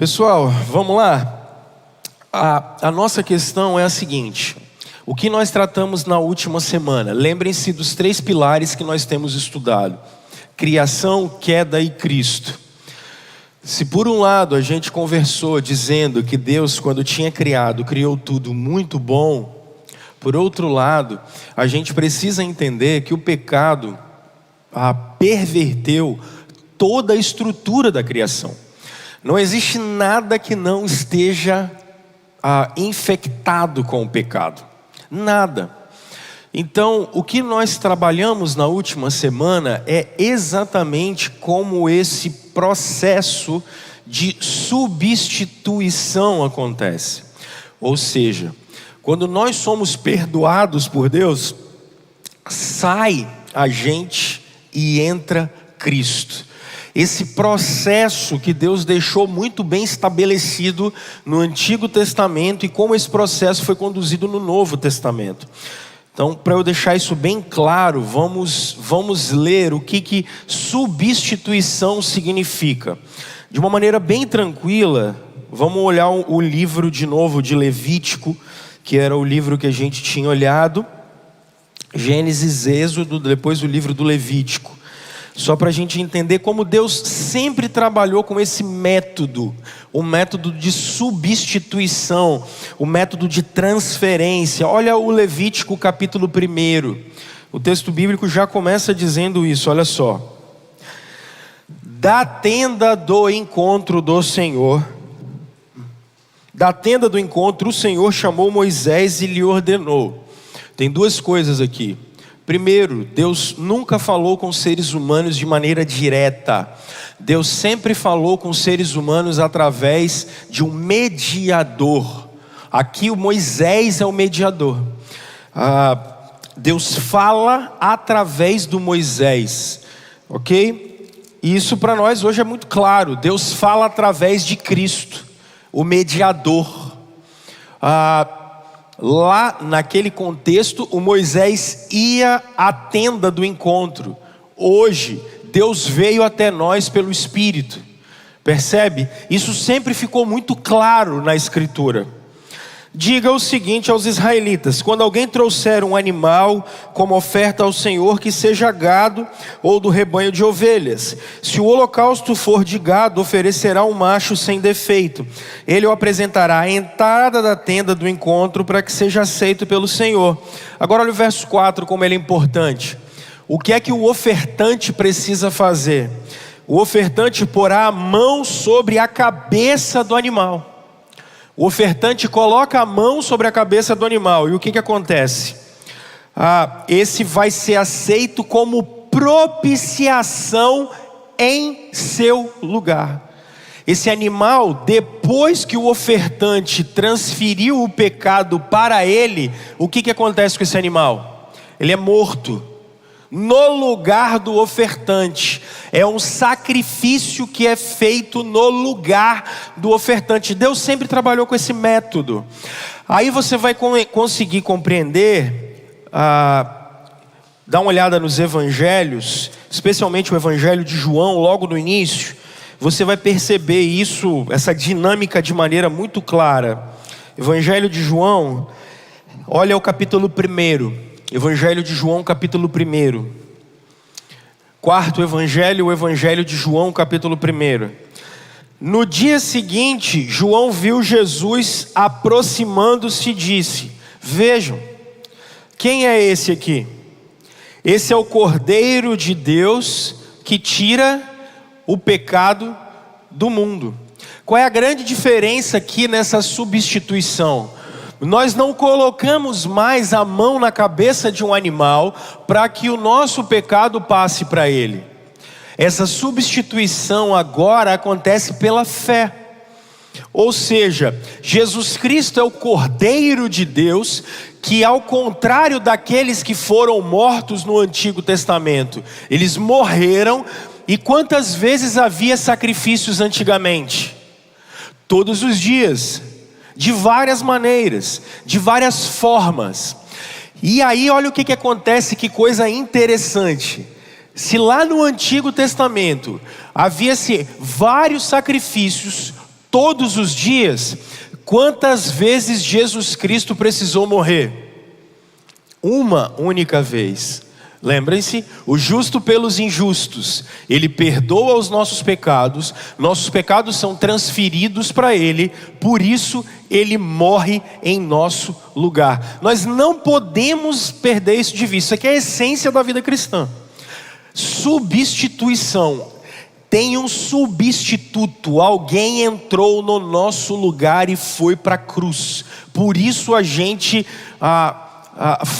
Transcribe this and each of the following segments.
Pessoal, vamos lá? A nossa questão é a seguinte: o que nós tratamos na última semana? Lembrem-se dos 3 pilares que nós temos estudado: criação, queda e Cristo. Se por um lado a gente conversou dizendo que Deus, quando tinha criado, criou tudo muito bom, por outro lado, a gente precisa entender que o pecado perverteu toda a estrutura da criação. Não existe nada que não esteja infectado com o pecado. Nada. Então, o que nós trabalhamos na última semana é exatamente como esse processo de substituição acontece. Ou seja, quando nós somos perdoados por Deus, sai a gente e entra Cristo. Esse processo que Deus deixou muito bem estabelecido no Antigo Testamento e como esse processo foi conduzido no Novo Testamento. Então, para eu deixar isso bem claro, vamos ler o que substituição significa. De uma maneira bem tranquila, vamos olhar o livro de novo de Levítico, que era o livro que a gente tinha olhado. Gênesis, Êxodo, depois o livro do Levítico. Só para a gente entender como Deus sempre trabalhou com esse método, o método de substituição, o método de transferência. Olha o Levítico capítulo 1, o texto bíblico já começa dizendo isso, olha só. Da tenda do encontro do Senhor, da tenda do encontro o Senhor chamou Moisés e lhe ordenou. Tem 2 coisas aqui. Primeiro, Deus nunca falou com seres humanos de maneira direta. Deus sempre falou com seres humanos através de um mediador. Aqui o Moisés é o mediador. Deus fala através do Moisés, ok? E isso para nós hoje é muito claro. Deus fala através de Cristo, o mediador. Lá naquele contexto, o Moisés ia à tenda do encontro. Hoje, Deus veio até nós pelo Espírito. Percebe? Isso sempre ficou muito claro na Escritura. Diga o seguinte aos israelitas: quando alguém trouxer um animal como oferta ao Senhor, que seja gado ou do rebanho de ovelhas, se o holocausto for de gado, oferecerá um macho sem defeito. Ele o apresentará à entrada da tenda do encontro para que seja aceito pelo Senhor. Agora olha o verso 4, como ele é importante. O que é que o ofertante precisa fazer? O ofertante porá a mão sobre a cabeça do animal. O ofertante coloca a mão sobre a cabeça do animal. E o que acontece? Esse vai ser aceito como propiciação em seu lugar. Esse animal, depois que o ofertante transferiu o pecado para ele, o que acontece com esse animal? Ele é morto no lugar do ofertante. É um sacrifício que é feito no lugar do ofertante. Deus sempre trabalhou com esse método. Aí você vai conseguir compreender, dá uma olhada nos evangelhos, especialmente o evangelho de João, logo no início. Você vai perceber isso, essa dinâmica de maneira muito clara. Evangelho de João, olha o capítulo 1. Evangelho de João, capítulo 1. Quarto evangelho, o evangelho de João, capítulo 1. No dia seguinte, João viu Jesus aproximando-se e disse: vejam, quem é esse aqui? Esse é o Cordeiro de Deus que tira o pecado do mundo. Qual é a grande diferença aqui nessa substituição? Nós não colocamos mais a mão na cabeça de um animal para que o nosso pecado passe para ele. Essa substituição agora acontece pela fé. Ou seja, Jesus Cristo é o Cordeiro de Deus, que ao contrário daqueles que foram mortos no Antigo Testamento, eles morreram. E quantas vezes havia sacrifícios antigamente? Todos os dias. De várias maneiras, de várias formas. E aí olha o que acontece, que coisa interessante. Se lá no Antigo Testamento havia-se vários sacrifícios todos os dias, quantas vezes Jesus Cristo precisou morrer? Uma única vez. Lembrem-se, o justo pelos injustos, Ele perdoa os nossos pecados são transferidos para Ele, por isso Ele morre em nosso lugar. Nós não podemos perder isso de vista, isso aqui é a essência da vida cristã. Substituição, tem um substituto, alguém entrou no nosso lugar e foi para a cruz, por isso a gente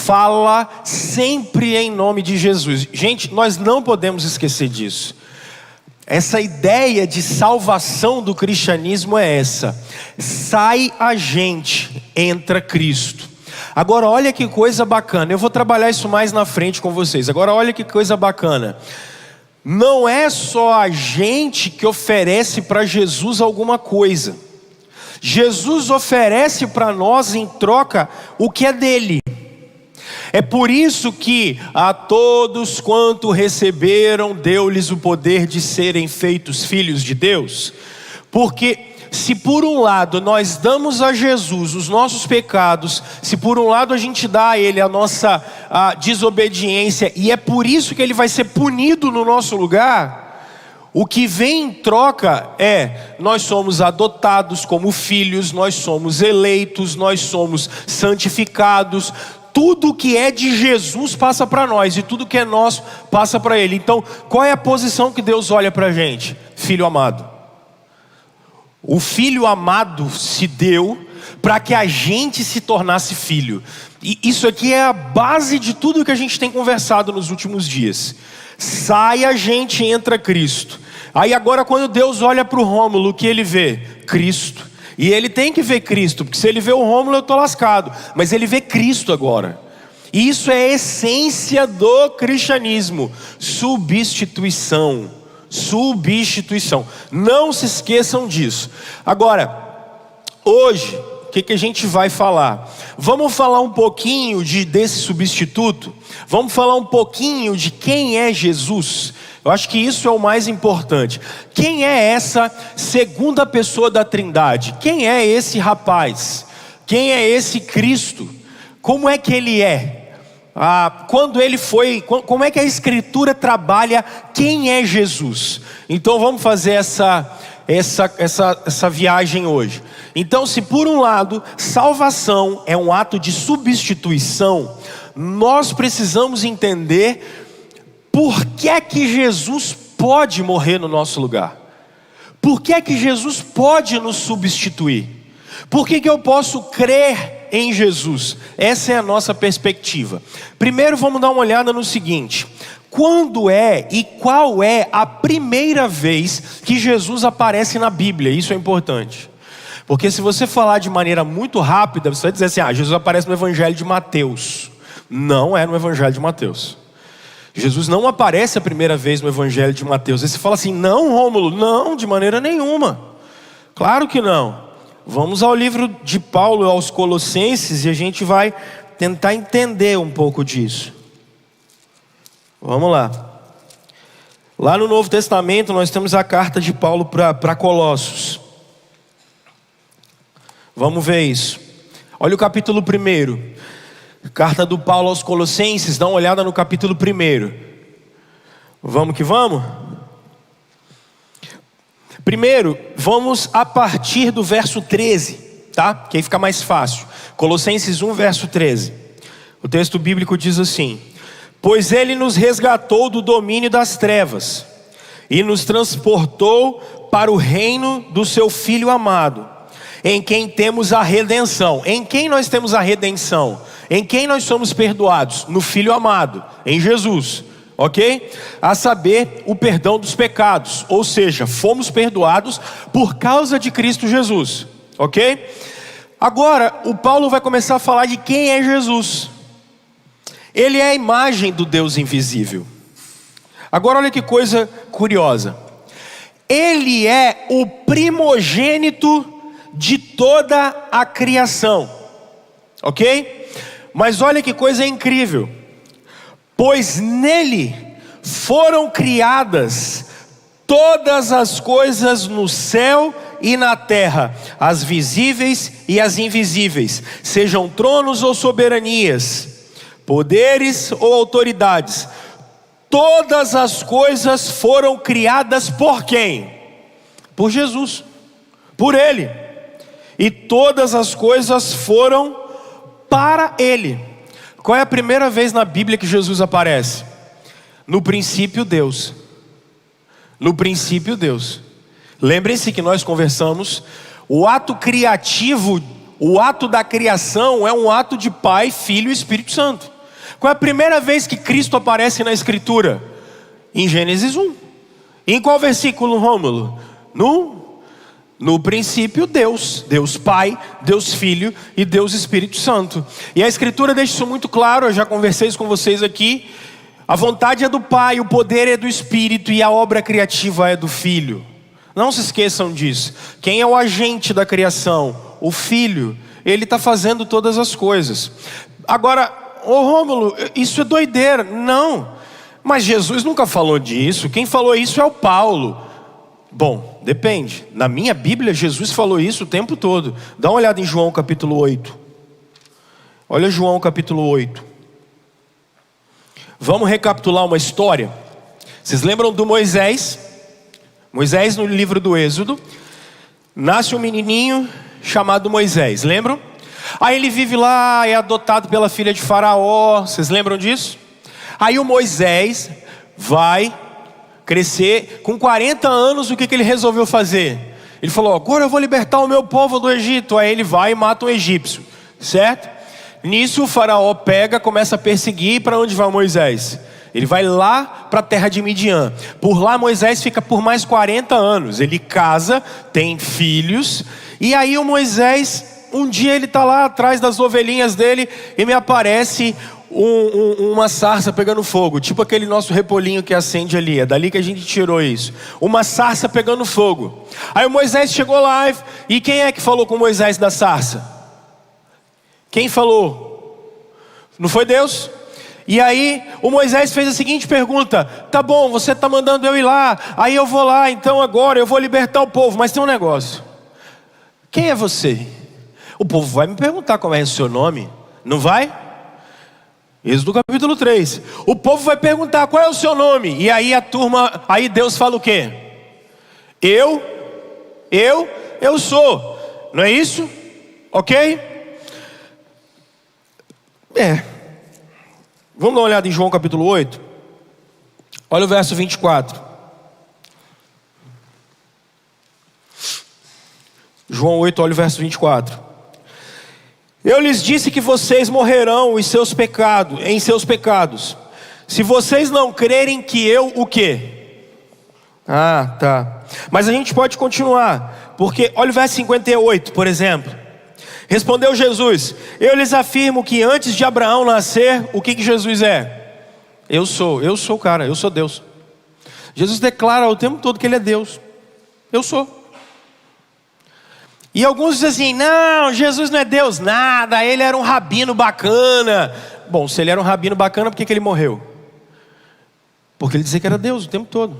fala sempre em nome de Jesus. Gente, nós não podemos esquecer disso. Essa ideia de salvação do cristianismo é essa: sai a gente, entra Cristo. Agora olha que coisa bacana, eu vou trabalhar isso mais na frente com vocês. Agora olha que coisa bacana, não é só a gente que oferece para Jesus alguma coisa. Jesus oferece para nós em troca o que é dele. É por isso que a todos quanto receberam, deu-lhes o poder de serem feitos filhos de Deus. Porque se por um lado nós damos a Jesus os nossos pecados, se por um lado a gente dá a Ele a nossa desobediência, e é por isso que Ele vai ser punido no nosso lugar, o que vem em troca é: nós somos adotados como filhos, nós somos eleitos, nós somos santificados. Tudo que é de Jesus passa para nós, e tudo que é nosso passa para Ele. Então, qual é a posição que Deus olha para a gente? Filho amado. O Filho amado se deu para que a gente se tornasse filho. E isso aqui é a base de tudo que a gente tem conversado nos últimos dias. Sai a gente, entra Cristo. Aí agora quando Deus olha para o Rômulo, o que ele vê? Cristo. E ele tem que ver Cristo, porque se ele vê o Rômulo eu estou lascado. Mas ele vê Cristo agora. E isso é a essência do cristianismo. Substituição. Substituição. Não se esqueçam disso. Agora, hoje, o que a gente vai falar? Vamos falar um pouquinho desse substituto. Vamos falar um pouquinho de quem é Jesus. Eu acho que isso é o mais importante. Quem é essa segunda pessoa da Trindade? Quem é esse rapaz? Quem é esse Cristo? Como é que ele é? Quando ele foi, como é que a Escritura trabalha quem é Jesus? Então vamos fazer essa viagem hoje. Então, se por um lado salvação é um ato de substituição, nós precisamos entender por que é que Jesus pode morrer no nosso lugar. Por que é que Jesus pode nos substituir? Por que eu posso crer em Jesus? Essa é a nossa perspectiva. Primeiro vamos dar uma olhada no seguinte: quando é e qual é a primeira vez que Jesus aparece na Bíblia? Isso é importante. Porque se você falar de maneira muito rápida, você vai dizer assim: Jesus aparece no Evangelho de Mateus. Não é no Evangelho de Mateus. Jesus não aparece a primeira vez no Evangelho de Mateus. Aí você fala assim: não, Rômulo, não, de maneira nenhuma. Claro que não. Vamos ao livro de Paulo aos Colossenses e a gente vai tentar entender um pouco disso. Vamos lá. Lá no Novo Testamento nós temos a carta de Paulo para Colossos. Vamos ver isso. Olha o capítulo 1. Carta do Paulo aos Colossenses, dá uma olhada no capítulo 1. Vamos que vamos? Primeiro, vamos a partir do verso 13, tá? Que aí fica mais fácil. Colossenses 1, verso 13. O texto bíblico diz assim: pois ele nos resgatou do domínio das trevas e nos transportou para o reino do seu Filho amado, em quem temos a redenção. Em quem nós temos a redenção? Em quem nós somos perdoados? No Filho amado, em Jesus, ok? A saber, o perdão dos pecados. Ou seja, fomos perdoados por causa de Cristo Jesus, ok? Agora, o Paulo vai começar a falar de quem é Jesus. Ele é a imagem do Deus invisível. Agora olha que coisa curiosa. Ele é o primogênito de toda a criação, ok? Mas olha que coisa incrível. Pois nele foram criadas todas as coisas no céu e na terra, as visíveis e as invisíveis, sejam tronos ou soberanias, poderes ou autoridades. Todas as coisas foram criadas por quem? Por Jesus, por Ele. E todas as coisas foram para Ele. Qual é a primeira vez na Bíblia que Jesus aparece? No princípio, Deus. No princípio, Deus. Lembrem-se que nós conversamos, o ato criativo, o ato da criação é um ato de Pai, Filho e Espírito Santo. Qual é a primeira vez que Cristo aparece na Escritura? Em Gênesis 1. Em qual versículo, Rômulo? No princípio, Deus. Deus Pai, Deus Filho e Deus Espírito Santo. E a Escritura deixa isso muito claro, eu já conversei isso com vocês aqui. A vontade é do Pai, o poder é do Espírito e a obra criativa é do Filho. Não se esqueçam disso. Quem é o agente da criação? O Filho. Ele está fazendo todas as coisas. Agora, Rômulo, isso é doideira. Não, mas Jesus nunca falou disso. Quem falou isso é o Paulo. Bom, depende. Na minha Bíblia, Jesus falou isso o tempo todo. Dá uma olhada em João capítulo 8. Olha João capítulo 8. Vamos recapitular uma história. Vocês lembram do Moisés? Moisés, no livro do Êxodo, nasce um menininho chamado Moisés, lembram? Aí ele vive lá, é adotado pela filha de Faraó. Vocês lembram disso? Aí o Moisés vai crescer. Com 40 anos, o que ele resolveu fazer? Ele falou, agora eu vou libertar o meu povo do Egito. Aí ele vai e mata um egípcio, certo? Nisso o Faraó pega, começa a perseguir. Para onde vai Moisés? Ele vai lá para a terra de Midian. Por lá Moisés fica por mais 40 anos. Ele casa, tem filhos. E aí o Moisés, um dia ele está lá atrás das ovelhinhas dele e me aparece uma sarça pegando fogo. Tipo aquele nosso repolinho que acende ali. É dali que a gente tirou isso. Uma sarça pegando fogo. Aí o Moisés chegou lá e quem é que falou com Moisés da sarça? Quem falou? Não foi Deus? E aí o Moisés fez a seguinte pergunta: tá bom, você está mandando eu ir lá, aí eu vou lá, então agora eu vou libertar o povo. Mas tem um negócio: quem é você? O povo vai me perguntar qual é o seu nome, não vai? Êxodo capítulo 3. O povo vai perguntar qual é o seu nome. E aí aí Deus fala o quê? Eu sou. Não é isso? Ok? Vamos dar uma olhada em João capítulo 8. Olha o verso 24. João 8, olha o verso 24. Eu lhes disse que vocês morrerão em seus pecados. Se vocês não crerem que eu o quê? Ah, tá. Mas a gente pode continuar. Porque olha o verso 58, por exemplo. Respondeu Jesus: eu lhes afirmo que antes de Abraão nascer, o que Jesus é? Eu sou o cara, eu sou Deus. Jesus declara o tempo todo que Ele é Deus. Eu sou. E alguns dizem assim: não, Jesus não é Deus nada, Ele era um rabino bacana. Bom, se Ele era um rabino bacana, por que Ele morreu? Porque Ele dizia que era Deus o tempo todo.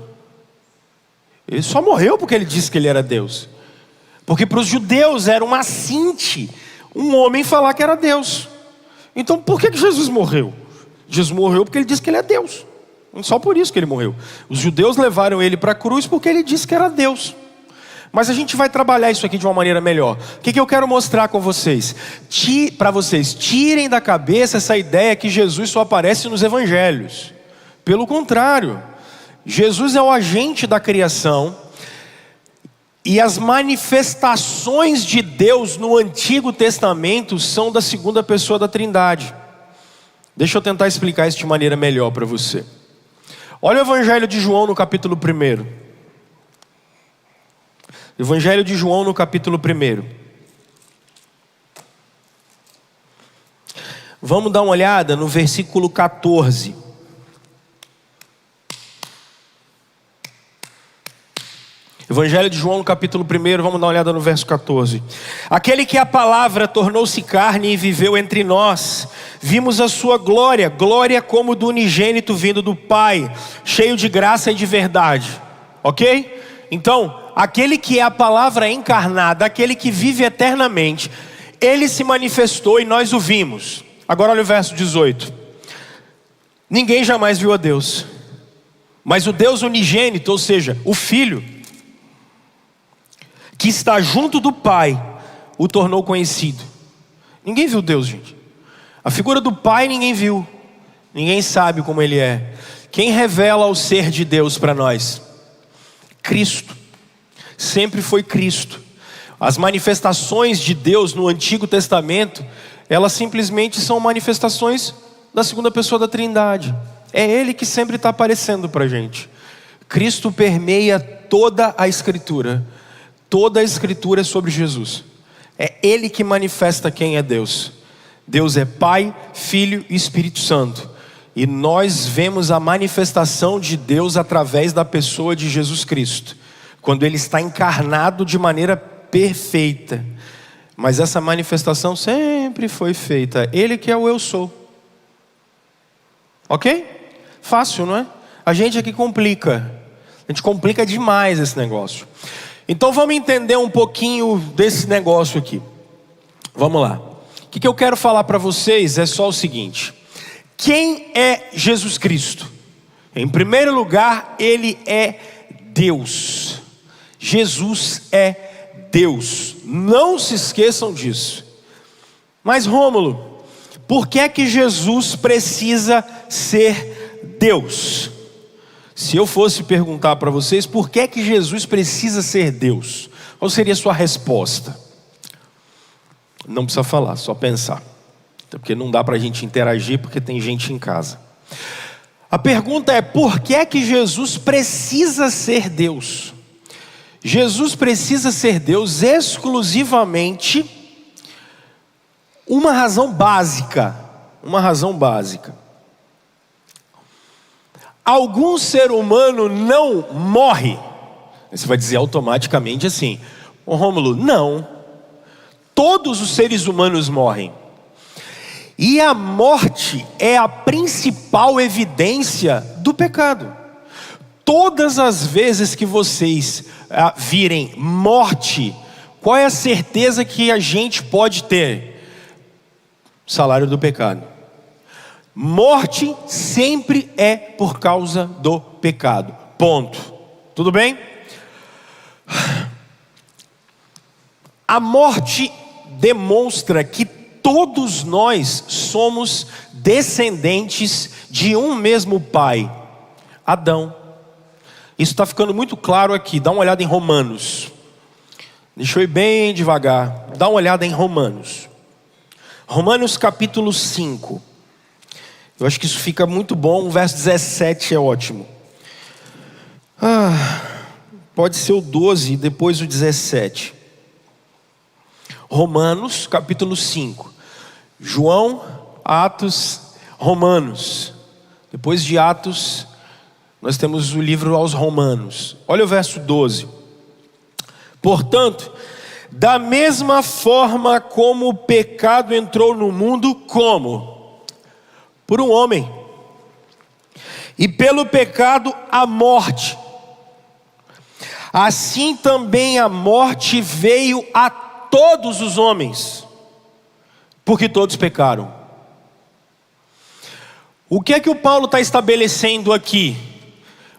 Ele só morreu porque Ele disse que Ele era Deus. Porque para os judeus era um assinte um homem falar que era Deus. Então por que Jesus morreu? Jesus morreu porque Ele disse que Ele é Deus. Só por isso que Ele morreu. Os judeus levaram Ele para a cruz porque Ele disse que era Deus. Mas a gente vai trabalhar isso aqui de uma maneira melhor. O que eu quero mostrar com vocês? Para vocês, tirem da cabeça essa ideia que Jesus só aparece nos evangelhos. Pelo contrário, Jesus é o agente da criação. E as manifestações de Deus no Antigo Testamento são da segunda pessoa da Trindade. Deixa eu tentar explicar isso de maneira melhor para você. Olha o Evangelho de João no capítulo 1. Evangelho de João no capítulo 1. Vamos dar uma olhada no versículo 14. Evangelho de João no capítulo 1, vamos dar uma olhada no verso 14. Aquele que a palavra tornou-se carne e viveu entre nós, vimos a sua glória, glória como do unigênito vindo do Pai, cheio de graça e de verdade. Ok? Então, aquele que é a palavra encarnada, aquele que vive eternamente, ele se manifestou e nós o vimos. Agora olha o verso 18. Ninguém jamais viu a Deus, mas o Deus unigênito, ou seja, o Filho, que está junto do Pai, o tornou conhecido. Ninguém viu Deus, gente. A figura do Pai ninguém viu. Ninguém sabe como Ele é. Quem revela o ser de Deus para nós? Cristo. Sempre foi Cristo. As manifestações de Deus no Antigo Testamento, elas simplesmente são manifestações da segunda pessoa da Trindade. É Ele que sempre está aparecendo para a gente. Cristo permeia toda a Escritura. Toda a Escritura é sobre Jesus. É Ele que manifesta quem é Deus. Deus é Pai, Filho e Espírito Santo. E nós vemos a manifestação de Deus através da pessoa de Jesus Cristo, quando Ele está encarnado de maneira perfeita. Mas essa manifestação sempre foi feita. Ele que é o eu sou. Ok? Fácil, não é? A gente aqui complica. A gente complica demais esse negócio. Então vamos entender um pouquinho desse negócio aqui. Vamos lá. O que eu quero falar para vocês é só o seguinte. Quem é Jesus Cristo? Em primeiro lugar, Ele é Deus. Jesus é Deus. Não se esqueçam disso. Mas Rômulo, por que é que Jesus precisa ser Deus? Se eu fosse perguntar para vocês, por que é que Jesus precisa ser Deus? Qual seria a sua resposta? Não precisa falar, só pensar. Porque não dá para a gente interagir, porque tem gente em casa. A pergunta é, por que é que Jesus precisa ser Deus? Jesus precisa ser Deus exclusivamente uma razão básica. Uma razão básica. Algum ser humano não morre. Você vai dizer automaticamente assim, ô Rômulo, não. Todos os seres humanos morrem. E a morte é a principal evidência do pecado. Todas as vezes que vocês virem morte, qual é a certeza que a gente pode ter? Salário do pecado. Morte sempre é por causa do pecado. Ponto. Tudo bem? A morte demonstra que todos nós somos descendentes de um mesmo pai, Adão. Isso está ficando muito claro aqui. Dá uma olhada em Romanos. Deixa eu ir bem devagar. Dá uma olhada em Romanos. Romanos capítulo 5. Eu acho que isso fica muito bom. O verso 17 é ótimo. Pode ser o 12 e depois o 17. Romanos capítulo 5. João, Atos, Romanos. Depois de Atos, nós temos o livro aos Romanos. Olha o verso 12. Portanto, da mesma forma como o pecado entrou no mundo, como? Por um homem. E pelo pecado a morte. Assim também a morte veio a todos os homens, porque todos pecaram. O que é que o Paulo está estabelecendo aqui?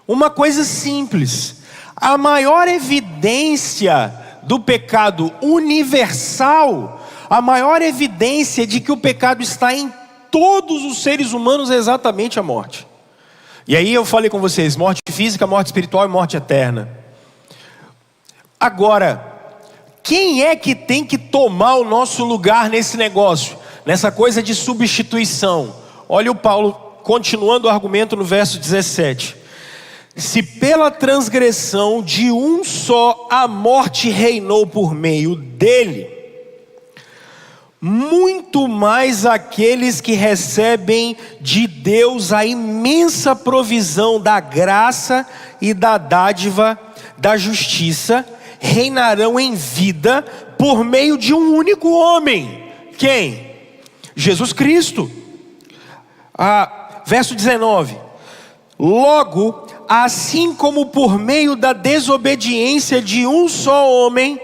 Uma coisa simples. A maior evidência do pecado universal, a maior evidência de que o pecado está em todos os seres humanos é exatamente a morte. E aí eu falei com vocês, morte física, morte espiritual e morte eterna. Agora, quem é que tem que tomar o nosso lugar nesse negócio? Nessa coisa de substituição. Olha o Paulo continuando o argumento no verso 17. Se pela transgressão de um só a morte reinou por meio dele, muito mais aqueles que recebem de Deus a imensa provisão da graça e da dádiva da justiça, reinarão em vida por meio de um único homem. Quem? Jesus Cristo. Verso 19. Logo, assim como por meio da desobediência de um só homem,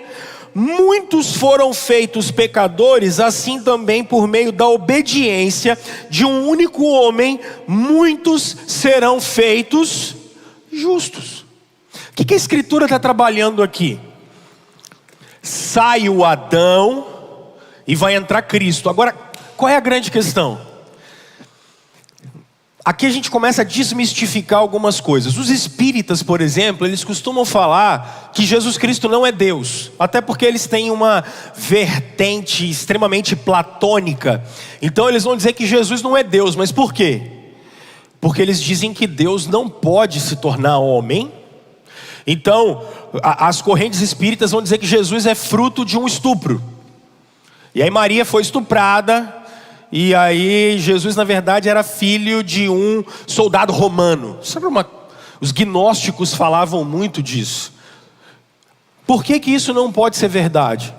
muitos foram feitos pecadores, assim também por meio da obediência de um único homem, muitos serão feitos justos. O que a Escritura está trabalhando aqui? Sai o Adão e vai entrar Cristo. Agora, qual é a grande questão? Aqui a gente começa a desmistificar algumas coisas. Os espíritas, por exemplo, eles costumam falar que Jesus Cristo não é Deus. Até porque eles têm uma vertente extremamente platônica. Então eles vão dizer que Jesus não é Deus. Mas por quê? Porque eles dizem que Deus não pode se tornar homem. Então, as correntes espíritas vão dizer que Jesus é fruto de um estupro. E aí Maria foi estuprada. E aí Jesus na verdade era filho de um soldado romano. Sabe os gnósticos falavam muito disso. Por que isso não pode ser verdade?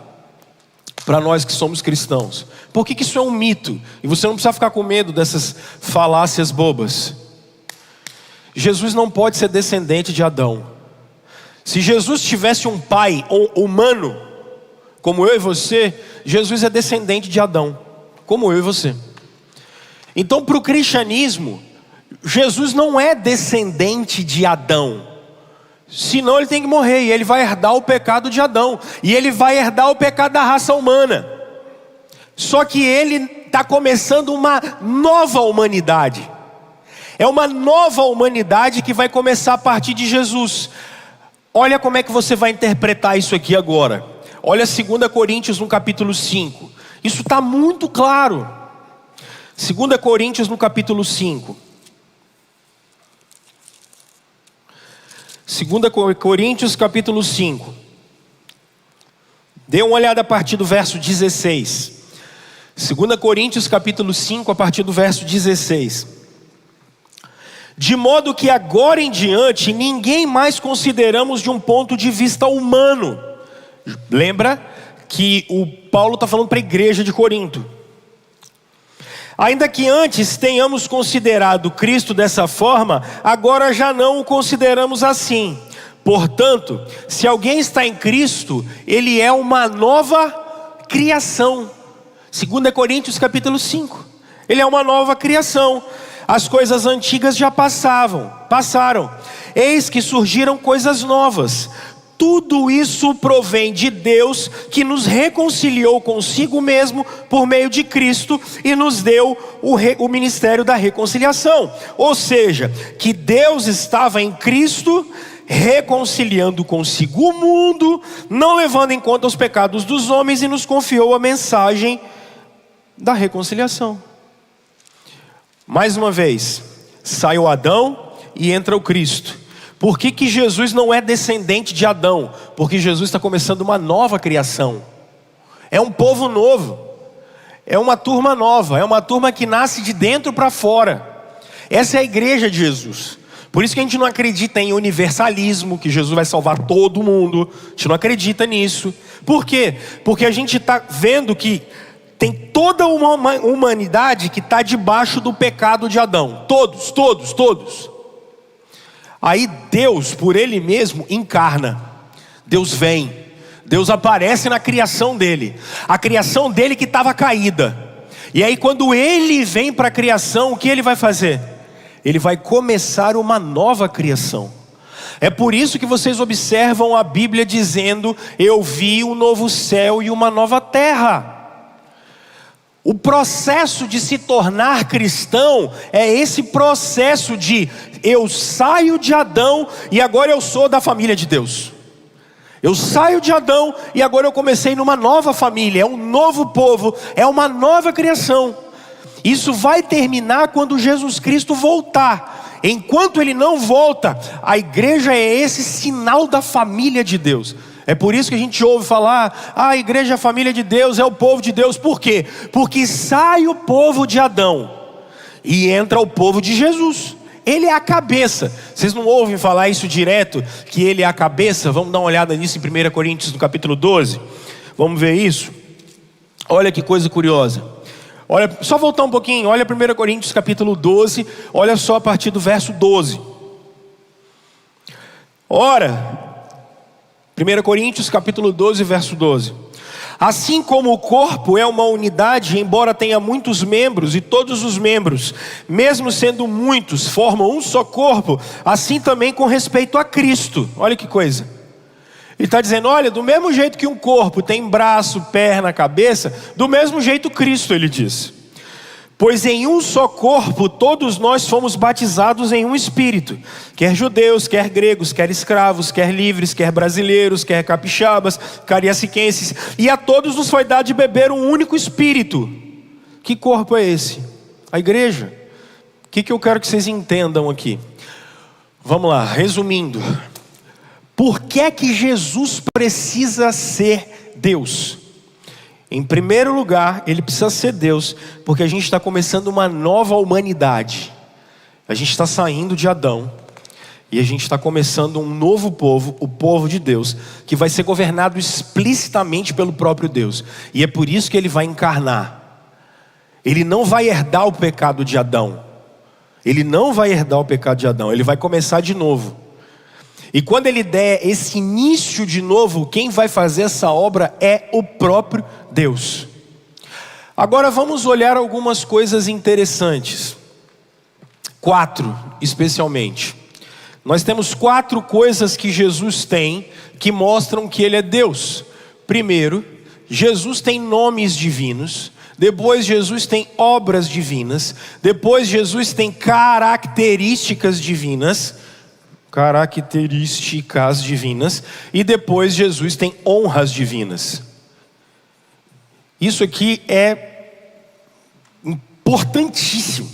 Para nós que somos cristãos. Por que isso é um mito? E você não precisa ficar com medo dessas falácias bobas. Jesus não pode ser descendente de Adão. Se Jesus tivesse um pai humano, como eu e você, Jesus é descendente de Adão, como eu e você. Então, para o cristianismo, Jesus não é descendente de Adão. Senão ele tem que morrer, e ele vai herdar o pecado de Adão, e ele vai herdar o pecado da raça humana. Só que ele está começando uma nova humanidade. É uma nova humanidade que vai começar a partir de Jesus. Olha como é que você vai interpretar isso aqui agora. Olha 2 Coríntios no capítulo 5. Isso está muito claro. 2 Coríntios no capítulo 5. 2 Coríntios capítulo 5. Dê uma olhada a partir do verso 16. 2 Coríntios capítulo 5, a partir do verso 16. De modo que agora em diante, ninguém mais consideramos de um ponto de vista humano. Lembra que o Paulo está falando para a igreja de Corinto. Ainda que antes tenhamos considerado Cristo dessa forma, agora já não o consideramos assim. Portanto, se alguém está em Cristo, ele é uma nova criação. 2 Coríntios capítulo 5. Ele é uma nova criação. As coisas antigas já passaram. Eis que surgiram coisas novas. Tudo isso provém de Deus, que nos reconciliou consigo mesmo por meio de Cristo e nos deu o ministério da reconciliação. Ou seja, que Deus estava em Cristo reconciliando consigo o mundo, não levando em conta os pecados dos homens, e nos confiou a mensagem da reconciliação. Mais uma vez, sai o Adão e entra o Cristo. Por que Jesus não é descendente de Adão? Porque Jesus está começando uma nova criação. É um povo novo. É uma turma nova. É uma turma que nasce de dentro para fora. Essa é a igreja de Jesus. Por isso que a gente não acredita em universalismo, que Jesus vai salvar todo mundo. A gente não acredita nisso. Por quê? Porque a gente está vendo que tem toda uma humanidade que está debaixo do pecado de Adão. Todos. Aí Deus, por Ele mesmo, encarna. Deus vem. Deus aparece na criação dele. A criação dele que estava caída. E aí quando Ele vem para a criação, o que Ele vai fazer? Ele vai começar uma nova criação. É por isso que vocês observam a Bíblia dizendo: eu vi um novo céu e uma nova terra. O processo de se tornar cristão é esse processo de eu saio de Adão e agora eu sou da família de Deus. Eu saio de Adão e agora eu comecei numa nova família, é um novo povo, é uma nova criação. Isso vai terminar quando Jesus Cristo voltar. Enquanto Ele não volta, a igreja é esse sinal da família de Deus. É por isso que a gente ouve falar: a igreja é a família de Deus, é o povo de Deus. Por quê? Porque sai o povo de Adão e entra o povo de Jesus. Ele é a cabeça. Vocês não ouvem falar isso direto, que Ele é a cabeça? Vamos dar uma olhada nisso em 1 Coríntios no capítulo 12. Vamos ver isso? Olha que coisa curiosa. Olha, só voltar um pouquinho. Olha 1 Coríntios capítulo 12. Olha só a partir do verso 12. Ora, 1 Coríntios capítulo 12, verso 12. Assim como o corpo é uma unidade, embora tenha muitos membros, e todos os membros, mesmo sendo muitos, formam um só corpo, assim também com respeito a Cristo. Olha que coisa. Ele está dizendo, olha, do mesmo jeito que um corpo tem braço, perna, cabeça, do mesmo jeito Cristo, ele diz. Pois em um só corpo todos nós fomos batizados em um espírito, quer judeus, quer gregos, quer escravos, quer livres, quer brasileiros, quer capixabas, cariaciquenses, e a todos nos foi dado de beber um único espírito. Que corpo é esse? A igreja. O que eu quero que vocês entendam aqui? Vamos lá, resumindo. Por que é que Jesus precisa ser Deus? Em primeiro lugar, ele precisa ser Deus, porque a gente está começando uma nova humanidade. A gente está saindo de Adão, e a gente está começando um novo povo, o povo de Deus, que vai ser governado explicitamente pelo próprio Deus. E é por isso que ele vai encarnar. Ele não vai herdar o pecado de Adão. Ele não vai herdar o pecado de Adão, ele vai começar de novo. E quando ele der esse início de novo, quem vai fazer essa obra é o próprio Deus. Agora vamos olhar algumas coisas interessantes. 4, especialmente. Nós temos 4 coisas que Jesus tem que mostram que ele é Deus. Primeiro, Jesus tem nomes divinos. Depois Jesus tem obras divinas. Depois Jesus tem características divinas. E depois Jesus tem honras divinas. Isso aqui é importantíssimo,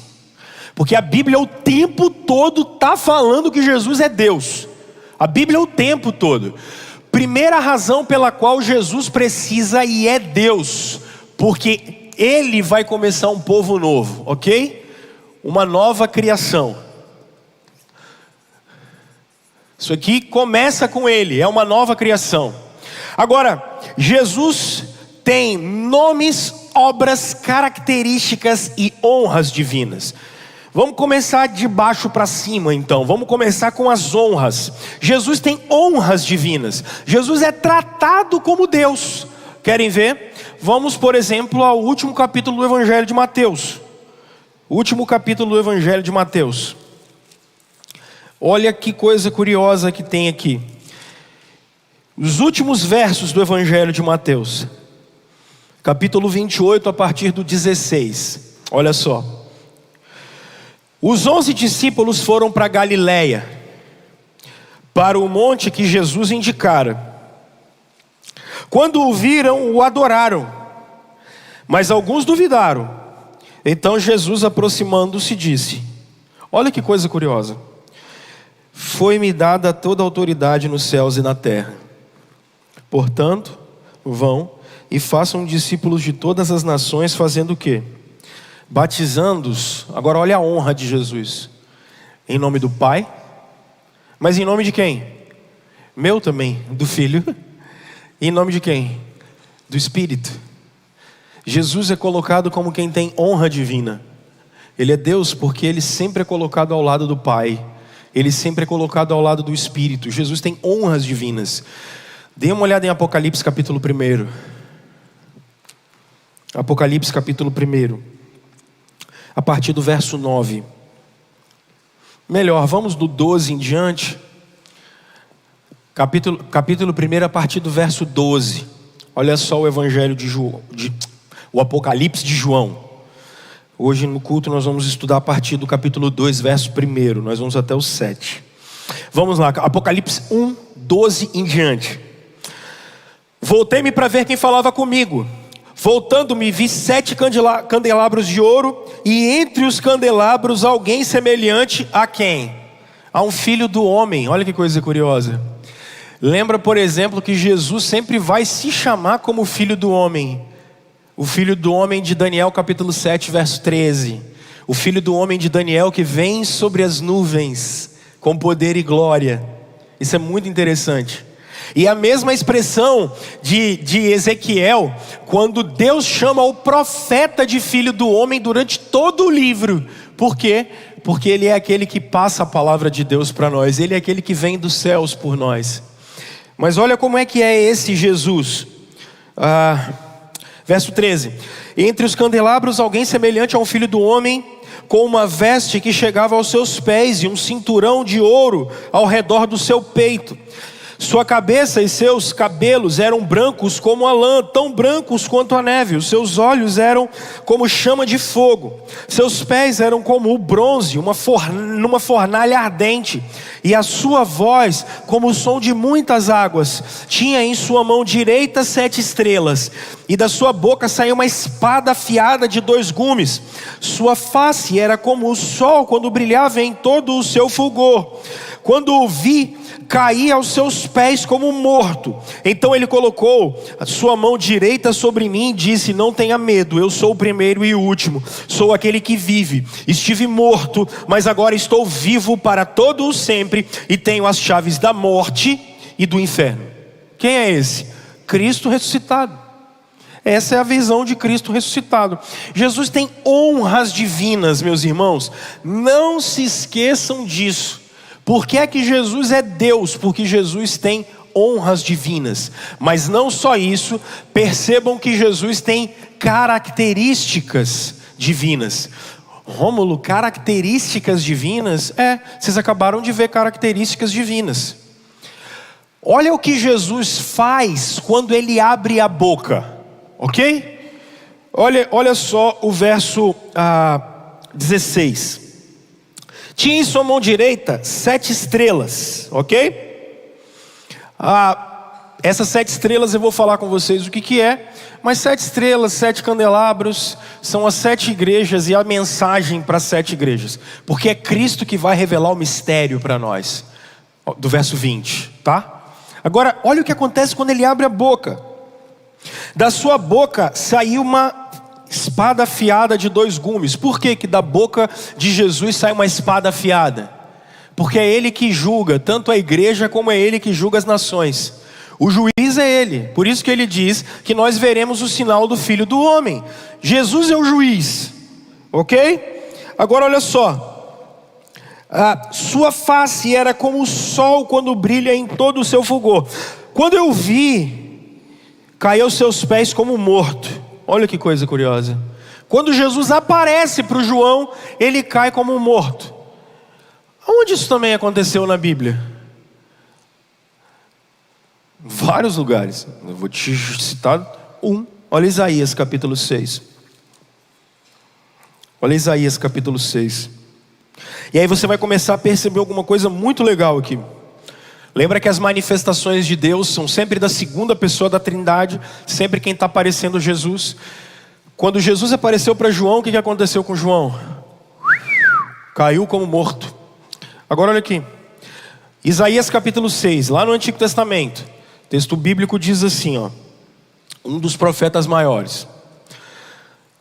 porque a Bíblia o tempo todo está falando que Jesus é Deus. A Bíblia o tempo todo. Primeira razão pela qual Jesus precisa e é Deus, porque Ele vai começar um povo novo, ok? Uma nova criação. Isso aqui começa com ele, é uma nova criação. Agora, Jesus tem nomes, obras, características e honras divinas. Vamos começar de baixo para cima então, vamos começar com as honras. Jesus tem honras divinas, Jesus é tratado como Deus. Querem ver? Vamos, por exemplo, ao último capítulo do Evangelho de Mateus. Último capítulo do Evangelho de Mateus. Olha que coisa curiosa que tem aqui. Os últimos versos do Evangelho de Mateus. Capítulo 28, a partir do 16. Olha só. Os 11 discípulos foram para Galiléia, para o monte que Jesus indicara. Quando o viram, o adoraram, mas alguns duvidaram. Então Jesus, aproximando-se, disse: olha que coisa curiosa. Foi-me dada toda a autoridade nos céus e na terra. Portanto, vão e façam discípulos de todas as nações, fazendo o quê? Batizando-os. Agora olha a honra de Jesus. Em nome do Pai. Mas em nome de quem? Meu também, do Filho. E em nome de quem? Do Espírito. Jesus é colocado como quem tem honra divina. Ele é Deus porque ele sempre é colocado ao lado do Pai. Ele sempre é colocado ao lado do Espírito. Jesus tem honras divinas. Dê uma olhada em Apocalipse capítulo 1. Apocalipse capítulo 1. A partir do verso 9. Melhor, vamos do 12 em diante. Capítulo 1 a partir do verso 12. Olha só o Evangelho de João, o Apocalipse de João. Hoje no culto nós vamos estudar a partir do capítulo 2, verso 1. Nós vamos até o 7. Vamos lá, Apocalipse 1, 12 em diante. Voltei-me para ver quem falava comigo. Voltando-me, vi 7 candelabros de ouro, e entre os candelabros alguém semelhante a quem? A um filho do homem. Olha que coisa curiosa. Lembra, por exemplo, que Jesus sempre vai se chamar como filho do homem. O filho do homem de Daniel capítulo 7, verso 13. O filho do homem de Daniel que vem sobre as nuvens com poder e glória. Isso é muito interessante. E a mesma expressão de Ezequiel, quando Deus chama o profeta de filho do homem durante todo o livro. Por quê? Porque Ele é aquele que passa a palavra de Deus para nós. Ele é aquele que vem dos céus por nós. Mas olha como é que é esse Jesus. Verso 13: entre os candelabros alguém semelhante a um filho do homem, com uma veste que chegava aos seus pés e um cinturão de ouro ao redor do seu peito. Sua cabeça e seus cabelos eram brancos como a lã, tão brancos quanto a neve. Os seus olhos eram como chama de fogo. Seus pés eram como o bronze, numa fornalha ardente. E a sua voz como o som de muitas águas. Tinha em sua mão direita 7 estrelas. E da sua boca saía uma espada afiada de 2 gumes. Sua face era como o sol quando brilhava em todo o seu fulgor. Quando o vi, caí aos seus pés como morto. Então ele colocou a sua mão direita sobre mim e disse: não tenha medo, eu sou o primeiro e o último, sou aquele que vive. Estive morto, mas agora estou vivo para todo o sempre, e tenho as chaves da morte e do inferno. Quem é esse? Cristo ressuscitado. Essa é a visão de Cristo ressuscitado. Jesus tem honras divinas, meus irmãos. Não se esqueçam disso. Por que é que Jesus é Deus? Porque Jesus tem honras divinas. Mas não só isso, percebam que Jesus tem características divinas. Rômulo, características divinas? Vocês acabaram de ver características divinas. Olha o que Jesus faz quando ele abre a boca, ok? Olha só o verso 16. Tinha em sua mão direita 7 estrelas, ok? Essas 7 estrelas eu vou falar com vocês o que é. Mas 7 estrelas, 7 candelabros, são as 7 igrejas e a mensagem para as 7 igrejas. Porque é Cristo que vai revelar o mistério para nós. Do verso 20, tá? Agora, olha o que acontece quando ele abre a boca. Da sua boca saiu uma espada afiada de 2 gumes. Por que da boca de Jesus sai uma espada afiada? Porque é Ele que julga tanto a igreja como é Ele que julga as nações. O juiz é Ele. Por isso que Ele diz que nós veremos o sinal do Filho do Homem. Jesus é o juiz, ok? Agora olha só. Sua face era como o sol quando brilha em todo o seu fulgor. Quando eu vi, caiu aos seus pés como morto. Olha que coisa curiosa. Quando Jesus aparece para o João, ele cai como morto. Onde isso também aconteceu na Bíblia? Em vários lugares. Eu vou te citar um. Olha Isaías capítulo 6. Olha Isaías capítulo 6. E aí você vai começar a perceber alguma coisa muito legal aqui. Lembra que as manifestações de Deus são sempre da segunda pessoa da Trindade, sempre quem está aparecendo Jesus. Quando Jesus apareceu para João, o que aconteceu com João? Caiu como morto. Agora olha aqui, Isaías capítulo 6, lá no Antigo Testamento, o texto bíblico diz assim, um dos profetas maiores: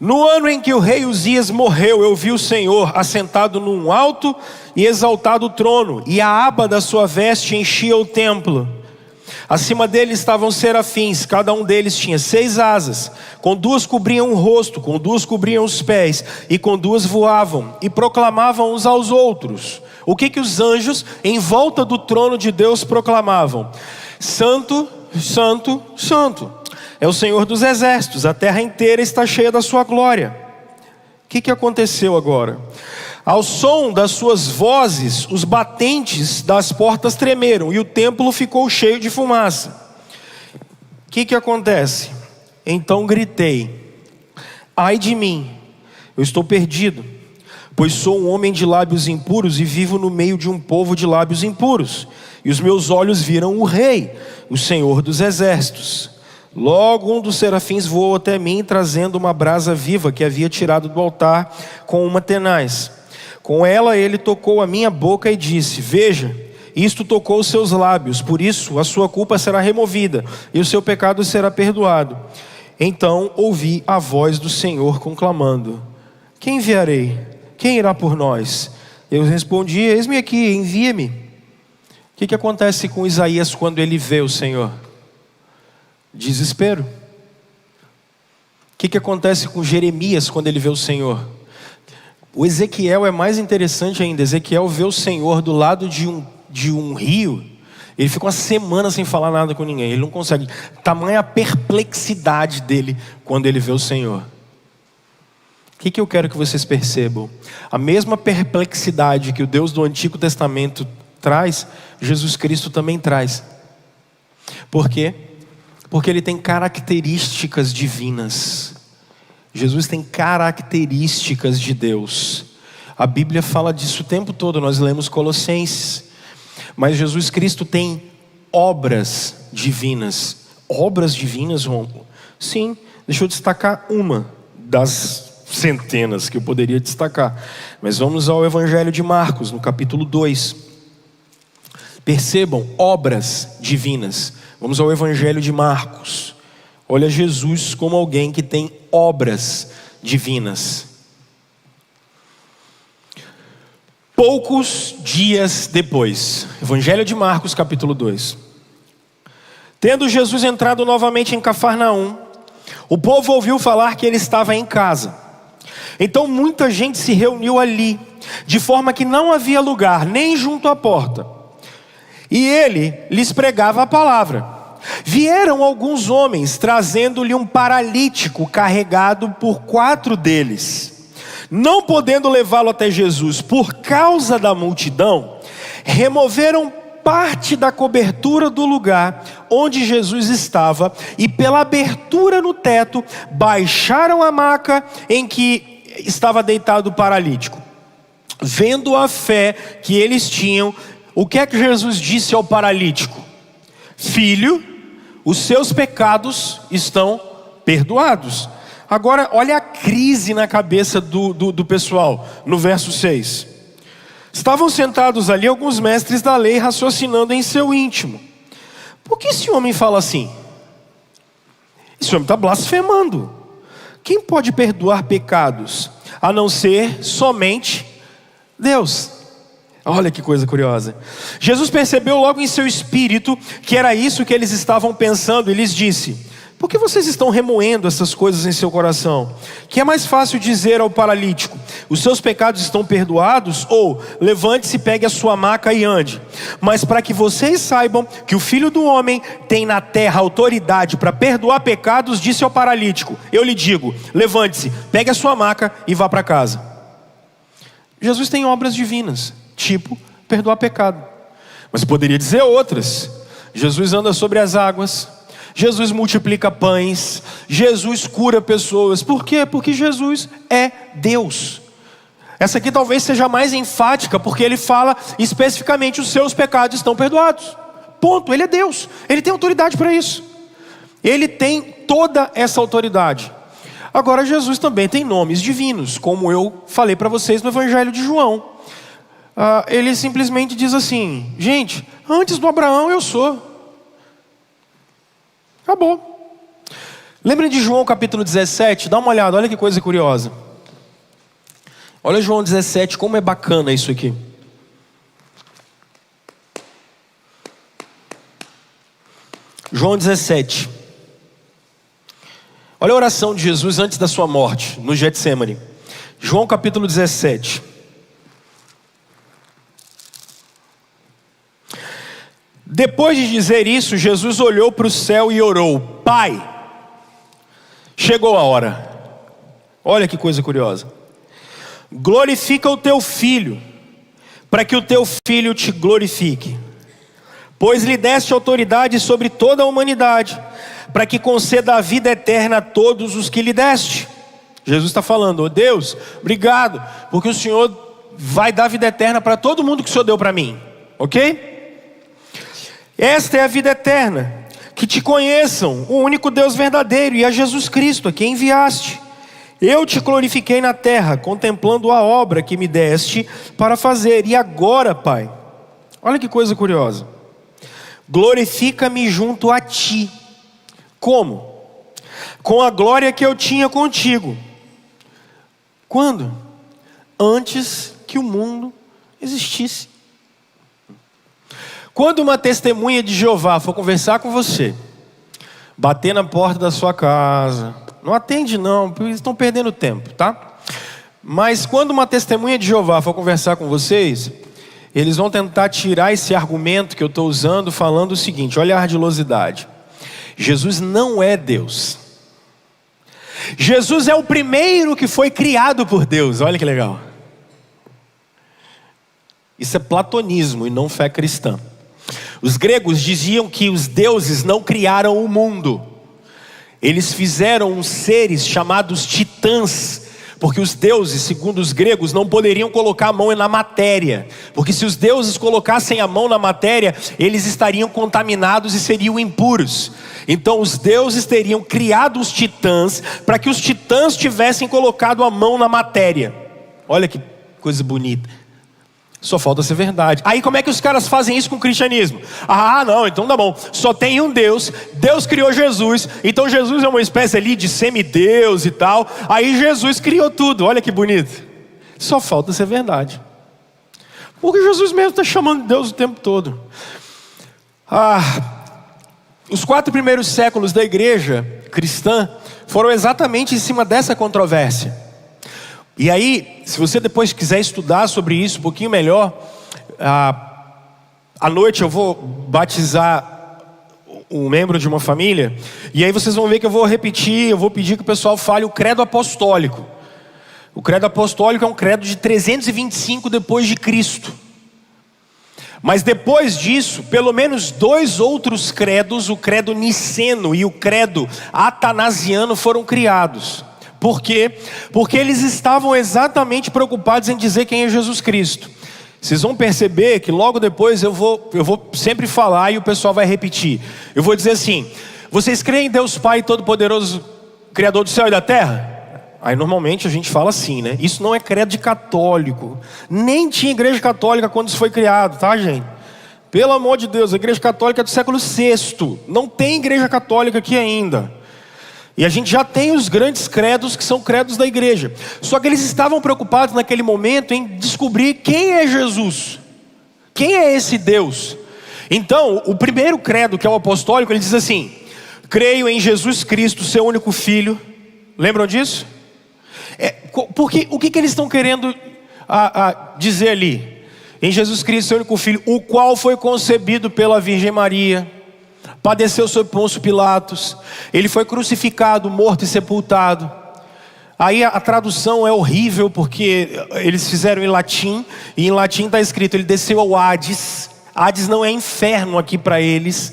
no ano em que o rei Uzias morreu, eu vi o Senhor assentado num alto e exaltado trono, e a aba da sua veste enchia o templo. Acima dele estavam serafins, cada um deles tinha 6 asas, com 2 cobriam o rosto, com 2 cobriam os pés, e com 2 voavam, e proclamavam uns aos outros. O que os anjos em volta do trono de Deus proclamavam? Santo, Santo, Santo é o Senhor dos exércitos, a terra inteira está cheia da sua glória. O que aconteceu agora? Ao som das suas vozes, os batentes das portas tremeram, e o templo ficou cheio de fumaça. O que acontece? Então gritei: ai de mim, eu estou perdido, pois sou um homem de lábios impuros e vivo no meio de um povo de lábios impuros. E os meus olhos viram o Rei, o Senhor dos exércitos. Logo um dos serafins voou até mim, trazendo uma brasa viva que havia tirado do altar com uma tenaz. Com ela ele tocou a minha boca e disse: veja, isto tocou os seus lábios, por isso a sua culpa será removida e o seu pecado será perdoado. Então ouvi a voz do Senhor conclamando: quem enviarei? Quem irá por nós? Eu respondi: eis-me aqui, envia-me. O que acontece com Isaías quando ele vê o Senhor? Desespero. O que acontece com Jeremias quando ele vê o Senhor? O Ezequiel é mais interessante ainda. Ezequiel vê o Senhor do lado de um rio. Ele fica uma semana sem falar nada com ninguém. Ele não consegue. Tamanha a perplexidade dele quando ele vê o Senhor. O que eu quero que vocês percebam? A mesma perplexidade que o Deus do Antigo Testamento traz, Jesus Cristo também traz. Por quê? Porque ele tem características divinas. Jesus tem características de Deus. A Bíblia fala disso o tempo todo, nós lemos Colossenses. Mas Jesus Cristo tem obras divinas. Obras divinas, Romulo? Sim, deixa eu destacar uma das centenas que eu poderia destacar. Mas vamos ao Evangelho de Marcos, no capítulo 2. Percebam, obras divinas. Vamos ao Evangelho de Marcos. Olha Jesus como alguém que tem obras divinas. Poucos dias depois, Evangelho de Marcos, capítulo 2. Tendo Jesus entrado novamente em Cafarnaum, o povo ouviu falar que ele estava em casa. Então muita gente se reuniu ali, de forma que não havia lugar, nem junto à porta. E ele lhes pregava a palavra. Vieram alguns homens, trazendo-lhe um paralítico, carregado por 4 deles. Não podendo levá-lo até Jesus por causa da multidão, removeram parte da cobertura do lugar onde Jesus estava e pela abertura no teto baixaram a maca em que estava deitado o paralítico. Vendo a fé que eles tinham, o que é que Jesus disse ao paralítico? Filho, os seus pecados estão perdoados. Agora, olha a crise na cabeça do pessoal, no verso 6. Estavam sentados ali alguns mestres da lei, raciocinando em seu íntimo. Por que esse homem fala assim? Esse homem está blasfemando. Quem pode perdoar pecados, a não ser somente Deus? Olha que coisa curiosa. Jesus percebeu logo em seu espírito que era isso que eles estavam pensando e lhes disse: por que vocês estão remoendo essas coisas em seu coração? Que é mais fácil dizer ao paralítico: os seus pecados estão perdoados? Ou levante-se, pegue a sua maca e ande. Mas para que vocês saibam que o Filho do Homem tem na terra autoridade para perdoar pecados, disse ao paralítico: eu lhe digo, levante-se, pegue a sua maca e vá para casa. Jesus tem obras divinas, tipo perdoar pecado. Mas poderia dizer outras. Jesus anda sobre as águas, Jesus multiplica pães, Jesus cura pessoas. Por quê? Porque Jesus é Deus. Essa aqui talvez seja mais enfática, porque ele fala especificamente: os seus pecados estão perdoados. Ponto. Ele é Deus, ele tem autoridade para isso. Ele tem toda essa autoridade. Agora Jesus também tem nomes divinos, como eu falei para vocês no Evangelho de João. Ele simplesmente diz assim: gente, antes do Abraão eu sou. Acabou. Lembrem de João capítulo 17? Dá uma olhada, olha que coisa curiosa. Olha João 17, como é bacana isso aqui. João 17. Olha a oração de Jesus antes da sua morte, no Getsemane. João capítulo 17. Depois de dizer isso, Jesus olhou para o céu e orou: Pai, chegou a hora. Olha que coisa curiosa. Glorifica o teu filho, para que o teu filho te glorifique. Pois lhe deste autoridade sobre toda a humanidade, para que conceda a vida eterna a todos os que lhe deste. Jesus está falando: oh Deus, obrigado, porque o Senhor vai dar vida eterna para todo mundo que o Senhor deu para mim. Ok? Esta é a vida eterna, que te conheçam, o único Deus verdadeiro, e a Jesus Cristo, a quem enviaste. Eu te glorifiquei na terra, contemplando a obra que me deste para fazer. E agora, Pai, olha que coisa curiosa, glorifica-me junto a ti. Como? Com a glória que eu tinha contigo. Quando? Antes que o mundo existisse. Quando uma testemunha de Jeová for conversar com você, bater na porta da sua casa, não atende não, porque eles estão perdendo tempo, tá? Mas quando uma testemunha de Jeová for conversar com vocês, eles vão tentar tirar esse argumento que eu estou usando, falando o seguinte: olha a ardilosidade. Jesus não é Deus. Jesus é o primeiro que foi criado por Deus. Olha que legal. Isso é platonismo e não fé cristã. Os gregos diziam que os deuses não criaram o mundo. Eles fizeram uns seres chamados titãs, porque os deuses, segundo os gregos, não poderiam colocar a mão na matéria, porque se os deuses colocassem a mão na matéria, eles estariam contaminados e seriam impuros. Então os deuses teriam criado os titãs, para que os titãs tivessem colocado a mão na matéria. Olha que coisa bonita. Só falta ser verdade. Aí como é que os caras fazem isso com o cristianismo? Ah, não, então tá bom. Só tem um Deus, Deus criou Jesus, então Jesus é uma espécie ali de semideus e tal. Aí Jesus criou tudo, olha que bonito. Só falta ser verdade. Porque Jesus mesmo está chamando Deus o tempo todo. Os 4 primeiros séculos da igreja cristã foram exatamente em cima dessa controvérsia. E aí, se você depois quiser estudar sobre isso um pouquinho melhor, à noite eu vou batizar um membro de uma família, e aí vocês vão ver que eu vou repetir, eu vou pedir que o pessoal fale o credo apostólico. O credo apostólico é um credo de 325 depois de Cristo. Mas depois disso, pelo menos 2 outros credos, o credo niceno e o credo atanasiano, foram criados. Por quê? Porque eles estavam exatamente preocupados em dizer quem é Jesus Cristo. Vocês vão perceber que logo depois eu vou sempre falar e o pessoal vai repetir. Eu vou dizer assim: vocês creem em Deus Pai Todo-Poderoso, Criador do céu e da terra? Aí normalmente a gente fala assim, né? Isso não é credo de católico. Nem tinha igreja católica quando isso foi criado, tá, gente? Pelo amor de Deus, a igreja católica é do século VI. Não tem igreja católica aqui ainda. E a gente já tem os grandes credos que são credos da igreja. Só que eles estavam preocupados naquele momento em descobrir quem é Jesus. Quem é esse Deus? Então, o primeiro credo, que é o apostólico, ele diz assim: creio em Jesus Cristo, seu único Filho. Lembram disso? Porque o que eles estão querendo dizer ali? Em Jesus Cristo, seu único Filho, o qual foi concebido pela Virgem Maria, padeceu sob Pôncio Pilatos, ele foi crucificado, morto e sepultado. Aí a tradução é horrível, porque eles fizeram em latim, e em latim está escrito: ele desceu ao Hades. Hades não é inferno aqui para eles.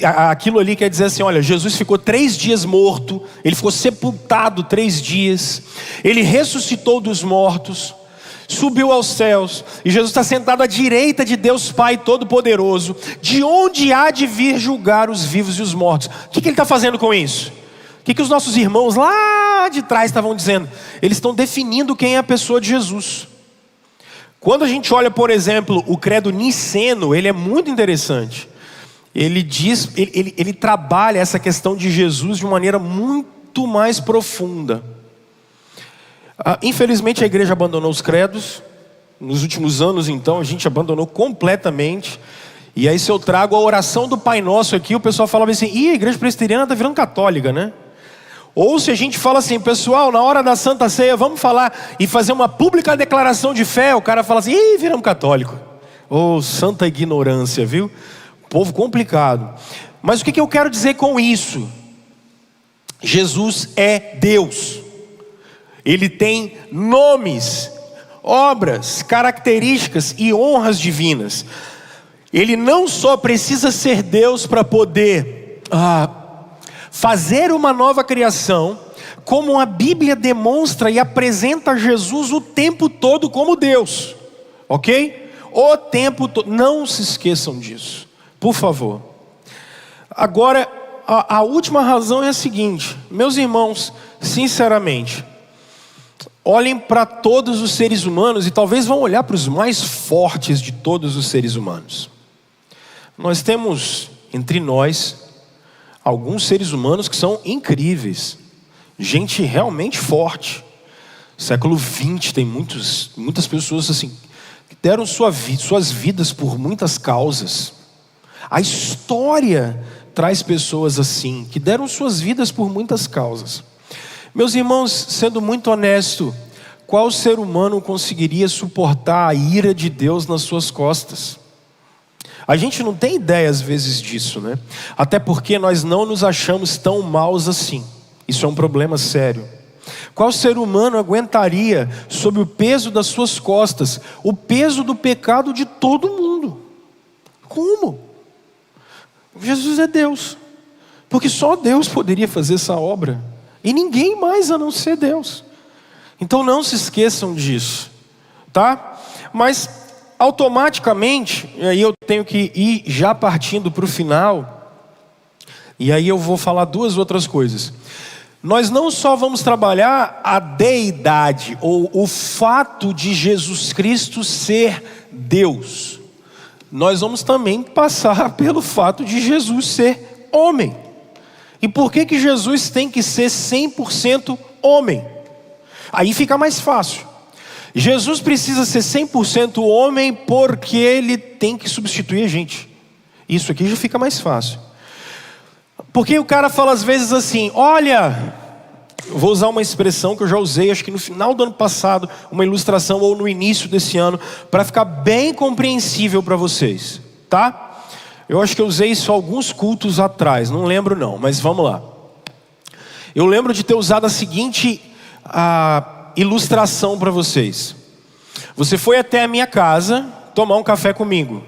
Aquilo ali quer dizer assim: olha, Jesus ficou 3 dias morto, ele ficou sepultado 3 dias, ele ressuscitou dos mortos, subiu aos céus, e Jesus está sentado à direita de Deus Pai Todo-Poderoso, de onde há de vir julgar os vivos e os mortos. O que ele está fazendo com isso? O que os nossos irmãos lá de trás estavam dizendo? Eles estão definindo quem é a pessoa de Jesus. Quando a gente olha, por exemplo, o credo niceno, ele é muito interessante. Ele diz, ele trabalha essa questão de Jesus de uma maneira muito mais profunda. Infelizmente a igreja abandonou os credos. Nos últimos anos, então, a gente abandonou completamente. E aí, se eu trago a oração do Pai Nosso aqui, o pessoal fala assim: a igreja presbiteriana está virando católica, né? Ou se a gente fala assim: pessoal, na hora da Santa Ceia, vamos falar e fazer uma pública declaração de fé, o cara fala assim: viramos católico. Santa ignorância, viu? Povo complicado. Mas o que eu quero dizer com isso? Jesus é Deus. Ele tem nomes, obras, características e honras divinas. Ele não só precisa ser Deus para poder fazer uma nova criação, como a Bíblia demonstra e apresenta Jesus o tempo todo como Deus. Ok? O tempo todo. Não se esqueçam disso, por favor. Agora, a última razão é a seguinte: meus irmãos, sinceramente, olhem para todos os seres humanos e talvez vão olhar para os mais fortes de todos os seres humanos. Nós temos entre nós alguns seres humanos que são incríveis, gente realmente forte. Século XX tem muitas pessoas assim que deram suas vidas por muitas causas. A história traz pessoas assim que deram suas vidas por muitas causas. Meus irmãos, sendo muito honesto, qual ser humano conseguiria suportar a ira de Deus nas suas costas? A gente não tem ideia às vezes disso, né? Até porque nós não nos achamos tão maus assim. Isso é um problema sério. Qual ser humano aguentaria, sob o peso das suas costas, o peso do pecado de todo mundo? Como? Jesus é Deus. Porque só Deus poderia fazer essa obra. E ninguém mais a não ser Deus. Então não se esqueçam disso, tá? Mas automaticamente, e aí eu tenho que ir já partindo para o final, e aí eu vou falar duas outras coisas. Nós não só vamos trabalhar a deidade, ou o fato de Jesus Cristo ser Deus, nós vamos também passar pelo fato de Jesus ser homem. E por que Jesus tem que ser 100% homem? Aí fica mais fácil. Jesus precisa ser 100% homem porque ele tem que substituir a gente. Isso aqui já fica mais fácil. Porque o cara fala às vezes assim, olha, vou usar uma expressão que eu já usei, acho que no final do ano passado, uma ilustração, ou no início desse ano, para ficar bem compreensível para vocês, tá? Eu acho que eu usei isso alguns cultos atrás, não lembro não, mas vamos lá. Eu lembro de ter usado a seguinte ilustração para vocês. Você foi até a minha casa tomar um café comigo,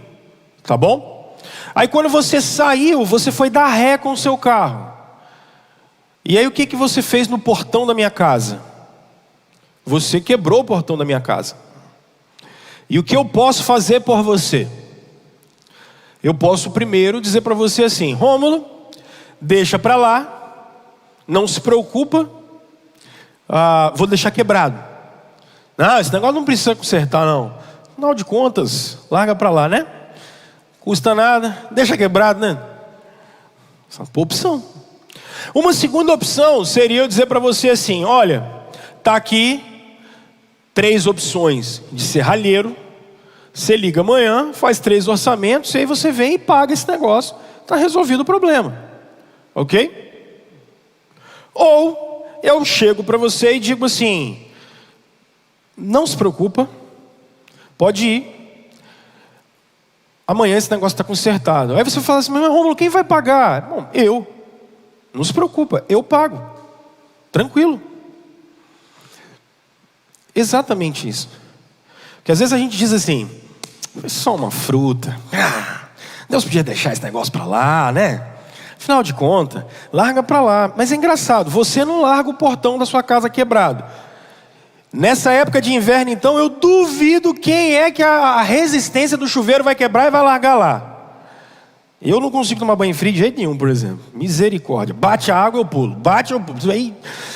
tá bom? Aí quando você saiu, você foi dar ré com o seu carro. E aí o que você fez no portão da minha casa? Você quebrou o portão da minha casa. E o que eu posso fazer por você? Eu posso primeiro dizer para você assim, Rômulo, deixa para lá, não se preocupa, vou deixar quebrado. Não, esse negócio não precisa consertar não. Afinal de contas, larga para lá, né? Custa nada, deixa quebrado, né? Essa é uma opção. Uma segunda opção seria eu dizer para você assim, olha, tá aqui 3 opções de serralheiro. Você liga amanhã, faz 3 orçamentos, e aí você vem e paga esse negócio. Está resolvido o problema. Ok? Ou eu chego para você e digo assim, não se preocupa, pode ir. Amanhã esse negócio está consertado. Aí você fala assim, mas Rômulo, quem vai pagar? Bom, eu. Não se preocupa, eu pago. Tranquilo. Exatamente isso. Porque às vezes a gente diz assim, foi só uma fruta. Deus podia deixar esse negócio para lá, né? Afinal de contas, larga para lá. Mas é engraçado, você não larga o portão da sua casa quebrado. Nessa época de inverno, então, eu duvido quem é que a resistência do chuveiro vai quebrar e vai largar lá. Eu não consigo tomar banho frio de jeito nenhum, por exemplo. Misericórdia. Bate a água, eu pulo. Bate, eu pulo. Aí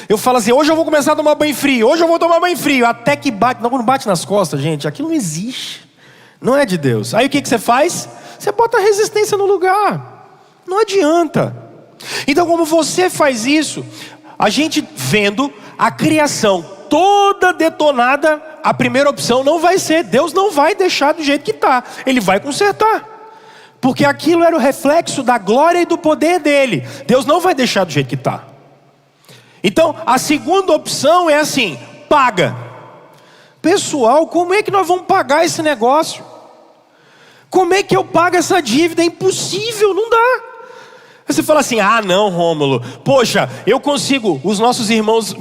eu falo assim, hoje eu vou começar a tomar banho frio. Hoje eu vou tomar banho frio. Até que bate. Não, quando bate nas costas, gente, aquilo não existe. Não é de Deus. Aí o que você faz? Você bota a resistência no lugar. Não adianta. Então, como você faz isso, a gente vendo a criação toda detonada, a primeira opção não vai ser, Deus não vai deixar do jeito que está. Ele vai consertar. Porque aquilo era o reflexo da glória e do poder dele. Deus não vai deixar do jeito que está. Então, a segunda opção é assim, paga. Pessoal, como é que nós vamos pagar esse negócio? Como é que eu pago essa dívida? É impossível, não dá. Você fala assim, não, Rômulo, poxa, eu consigo. Os nossos irmãos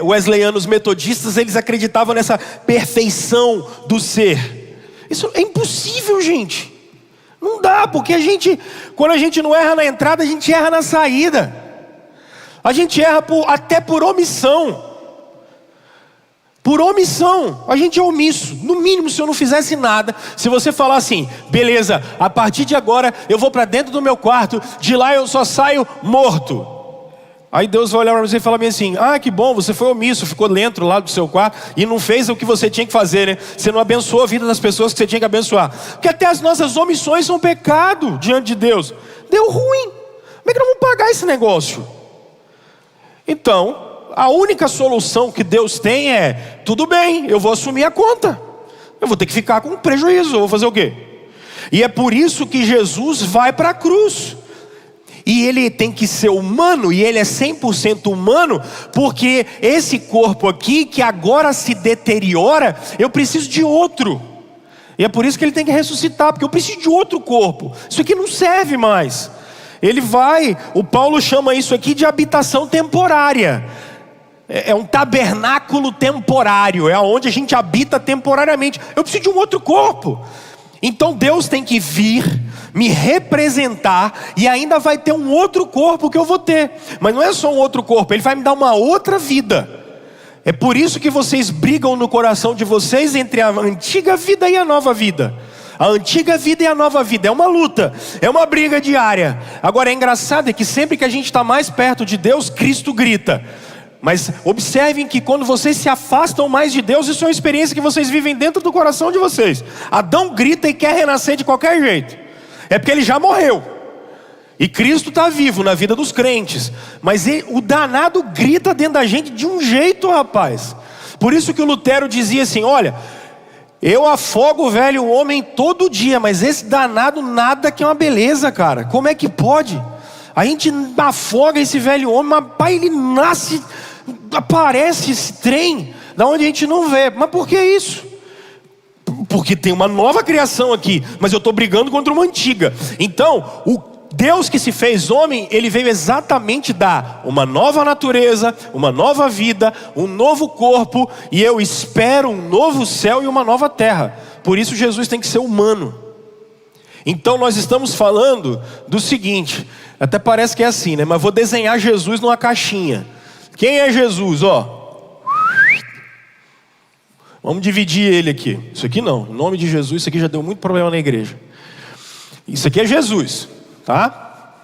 wesleyanos metodistas, eles acreditavam nessa perfeição do ser. Isso é impossível, gente. Não dá, porque quando a gente não erra na entrada, a gente erra na saída. A gente erra até por omissão. Por omissão, a gente é omisso. No mínimo, se eu não fizesse nada, se você falar assim, beleza, a partir de agora eu vou para dentro do meu quarto, de lá eu só saio morto. Aí Deus vai olhar para você e falar bem assim, que bom, você foi omisso, ficou dentro lá do seu quarto e não fez o que você tinha que fazer, né? Você não abençoou a vida das pessoas que você tinha que abençoar. Porque até as nossas omissões são pecado diante de Deus. Deu ruim. Como é que nós vamos pagar esse negócio? Então, a única solução que Deus tem é, tudo bem, eu vou assumir a conta. Eu vou ter que ficar com prejuízo, eu vou fazer o quê? E é por isso que Jesus vai para a cruz. E ele tem que ser humano, e ele é 100% humano, porque esse corpo aqui, que agora se deteriora, eu preciso de outro. E é por isso que ele tem que ressuscitar, porque eu preciso de outro corpo. Isso aqui não serve mais. O Paulo chama isso aqui de habitação temporária. É um tabernáculo temporário, é onde a gente habita temporariamente. Eu preciso de um outro corpo. Então Deus tem que vir, me representar, e ainda vai ter um outro corpo que eu vou ter. Mas não é só um outro corpo, Ele vai me dar uma outra vida. É por isso que vocês brigam no coração de vocês entre a antiga vida e a nova vida. A antiga vida e a nova vida, é uma luta, é uma briga diária. Agora é engraçado é que sempre que a gente está mais perto de Deus, Cristo grita. Mas observem que quando vocês se afastam mais de Deus, isso é uma experiência que vocês vivem dentro do coração de vocês. Adão grita e quer renascer de qualquer jeito. É porque ele já morreu. E Cristo está vivo na vida dos crentes. Mas o danado grita dentro da gente de um jeito, rapaz. Por isso que o Lutero dizia assim, olha, eu afogo o velho homem todo dia, mas esse danado nada que é uma beleza, cara. Como é que pode? A gente afoga esse velho homem, mas pai, ele nasce, aparece esse trem, da onde a gente não vê. Mas por que isso? Porque tem uma nova criação aqui, mas eu estou brigando contra uma antiga. Então, o Deus que se fez homem, Ele veio exatamente dar uma nova natureza, uma nova vida, um novo corpo, e eu espero um novo céu e uma nova terra. Por isso Jesus tem que ser humano. Então nós estamos falando do seguinte, até parece que é assim, né? Mas vou desenhar Jesus numa caixinha. Quem é Jesus? Ó, vamos dividir ele aqui. Isso aqui não, em nome de Jesus, isso aqui já deu muito problema na igreja. Isso aqui é Jesus, tá?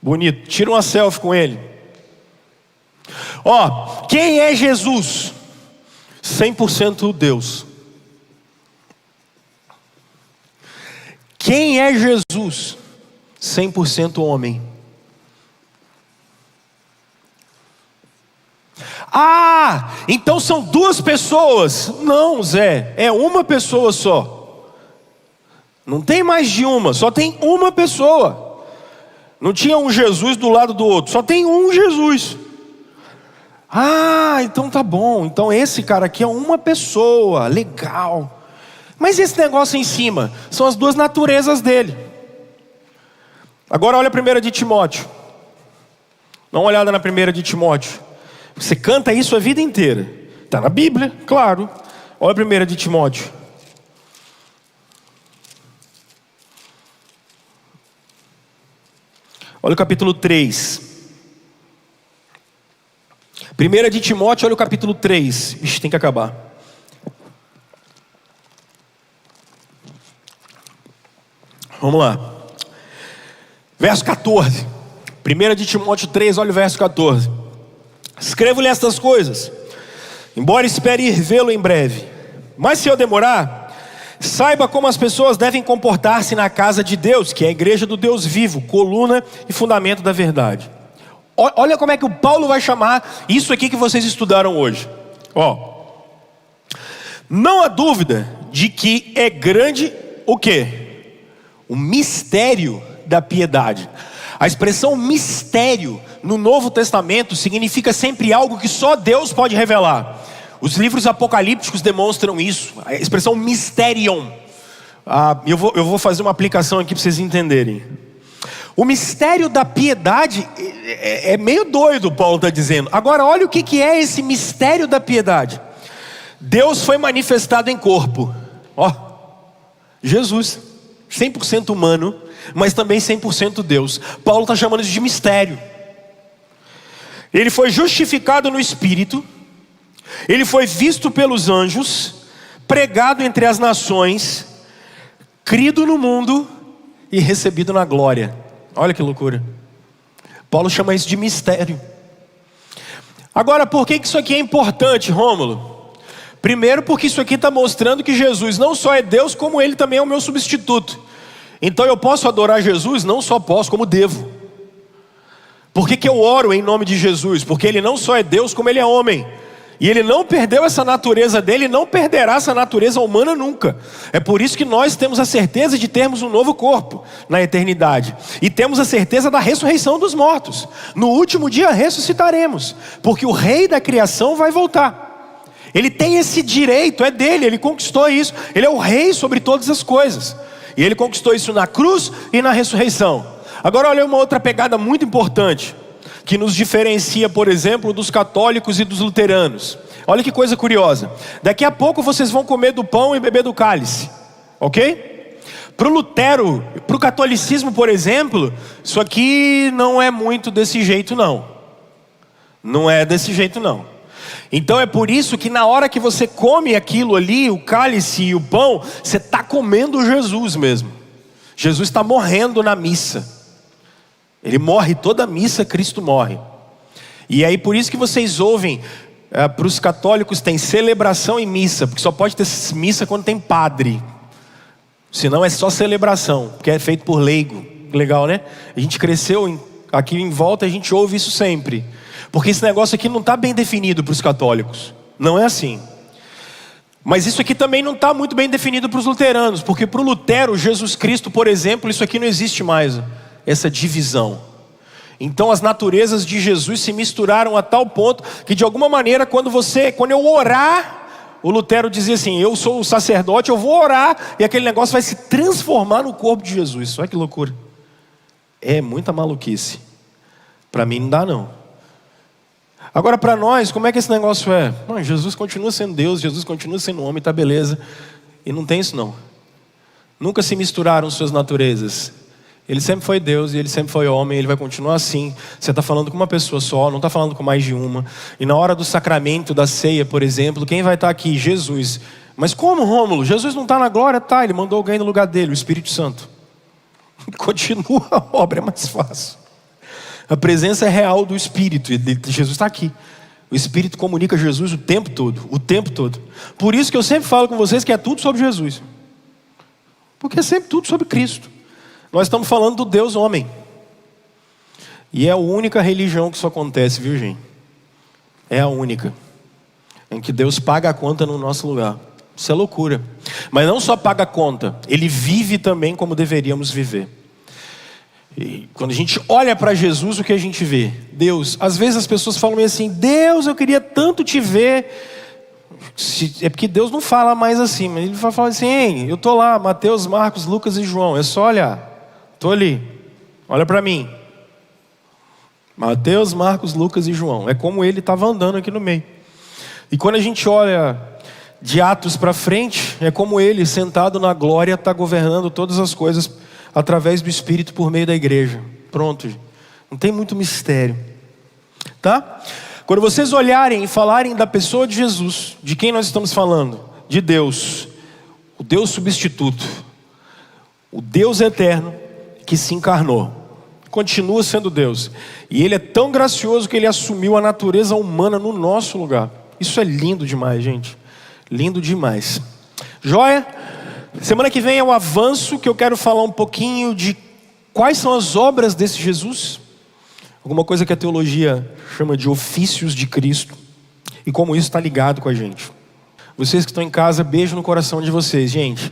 Bonito, tira uma selfie com ele. Ó, quem é Jesus? 100% Deus. Quem é Jesus? 100% homem. Ah, então são duas pessoas. Não, Zé, é uma pessoa só. Não tem mais de uma, só tem uma pessoa. Não tinha um Jesus do lado do outro, só tem um Jesus. Ah, então tá bom. Então esse cara aqui é uma pessoa, legal. Mas esse negócio em cima são as duas naturezas dele. Agora olha a 1 de Timóteo. Dá uma olhada na 1 de Timóteo. Você canta isso a vida inteira. Está na Bíblia, claro. Olha a 1 de Timóteo. Olha o capítulo 3. 1 de Timóteo, olha o capítulo 3. Ixi, tem que acabar. Vamos lá. Verso 14. 1 de Timóteo 3, olha o verso 14. Escrevo-lhe estas coisas, embora espere ir vê-lo em breve. Mas se eu demorar, saiba como as pessoas devem comportar-se na casa de Deus, que é a igreja do Deus vivo, coluna e fundamento da verdade. Olha como é que o Paulo vai chamar isso aqui que vocês estudaram hoje. Ó, não há dúvida de que é grande o quê? O mistério da piedade. A expressão mistério no Novo Testamento significa sempre algo que só Deus pode revelar. Os livros apocalípticos demonstram isso. A expressão mysterion. Eu vou fazer uma aplicação aqui para vocês entenderem. O mistério da piedade é meio doido, Paulo está dizendo. Agora olha o que é esse mistério da piedade. Deus foi manifestado em corpo. Ó, Jesus, 100% humano, mas também 100% Deus. Paulo está chamando isso de mistério. Ele foi justificado no Espírito. Ele foi visto pelos anjos, pregado entre as nações, crido no mundo e recebido na glória. Olha que loucura. Paulo chama isso de mistério. Agora, por que isso aqui é importante, Rômulo? Primeiro, porque isso aqui está mostrando que Jesus não só é Deus, como Ele também é o meu substituto. Então eu posso adorar Jesus? Não só posso, como devo. Por que eu oro em nome de Jesus? Porque Ele não só é Deus, como Ele é homem. E ele não perdeu essa natureza dele, e não perderá essa natureza humana nunca. É por isso que nós temos a certeza de termos um novo corpo na eternidade. E temos a certeza da ressurreição dos mortos. No último dia ressuscitaremos, porque o rei da criação vai voltar. Ele tem esse direito, é dele, ele conquistou isso. Ele é o rei sobre todas as coisas. E ele conquistou isso na cruz e na ressurreição. Agora olha uma outra pegada muito importante, que nos diferencia, por exemplo, dos católicos e dos luteranos. Olha que coisa curiosa. Daqui a pouco vocês vão comer do pão e beber do cálice, ok? Para o Lutero, para o catolicismo, por exemplo, isso aqui não é muito desse jeito não. Não é desse jeito não. Então é por isso que na hora que você come aquilo ali, o cálice e o pão, você está comendo Jesus mesmo. Jesus está morrendo na missa. Ele morre, toda missa Cristo morre. E aí por isso que vocês ouvem, para os católicos tem celebração e missa, porque só pode ter missa quando tem padre. Senão é só celebração, porque é feito por leigo. Legal, né? A gente cresceu aqui em volta, a gente ouve isso sempre. Porque esse negócio aqui não está bem definido para os católicos. Não é assim. Mas isso aqui também não está muito bem definido para os luteranos. Porque para o Lutero, Jesus Cristo, por exemplo, isso aqui não existe mais. Essa divisão. Então as naturezas de Jesus se misturaram a tal ponto que de alguma maneira quando eu orar, o Lutero dizia assim, eu sou o sacerdote, eu vou orar e aquele negócio vai se transformar no corpo de Jesus. Olha que loucura. É muita maluquice. Para mim não dá não. Agora para nós, como é que esse negócio é? Jesus continua sendo Deus, Jesus continua sendo homem, tá beleza. E não tem isso não. Nunca se misturaram suas naturezas. Ele sempre foi Deus e ele sempre foi homem, ele vai continuar assim. Você está falando com uma pessoa só, não está falando com mais de uma. E na hora do sacramento, da ceia, por exemplo, quem vai estar aqui? Jesus. Mas como, Rômulo? Jesus não está na glória? Tá, ele mandou alguém no lugar dele, o Espírito Santo. Continua a obra, é mais fácil. A presença é real do Espírito, e Jesus está aqui. O Espírito comunica Jesus o tempo todo, o tempo todo. Por isso que eu sempre falo com vocês que é tudo sobre Jesus. Porque é sempre tudo sobre Cristo. Nós estamos falando do Deus homem. E é a única religião que isso acontece, viu, gente? É a única. Em que Deus paga a conta no nosso lugar. Isso é loucura. Mas não só paga a conta, Ele vive também como deveríamos viver. E quando a gente olha para Jesus, o que a gente vê? Deus. Às vezes as pessoas falam meio assim, Deus, eu queria tanto te ver. É porque Deus não fala mais assim, mas Ele vai falar assim, hein, eu estou lá, Mateus, Marcos, Lucas e João, é só olhar. Estou ali, olha para mim. Mateus, Marcos, Lucas e João. É como ele estava andando aqui no meio. E quando a gente olha de Atos para frente, é como ele, sentado na glória, está governando todas as coisas através do Espírito por meio da igreja. Pronto, não tem muito mistério. Tá? Quando vocês olharem e falarem da pessoa de Jesus, de quem nós estamos falando? De Deus, o Deus substituto, o Deus eterno, que se encarnou, continua sendo Deus, e Ele é tão gracioso que Ele assumiu a natureza humana no nosso lugar. Isso é lindo demais, gente, lindo demais. Joia? Semana que vem é o avanço, que eu quero falar um pouquinho de quais são as obras desse Jesus, alguma coisa que a teologia chama de ofícios de Cristo, e como isso está ligado com a gente. Vocês que estão em casa, beijo no coração de vocês, gente.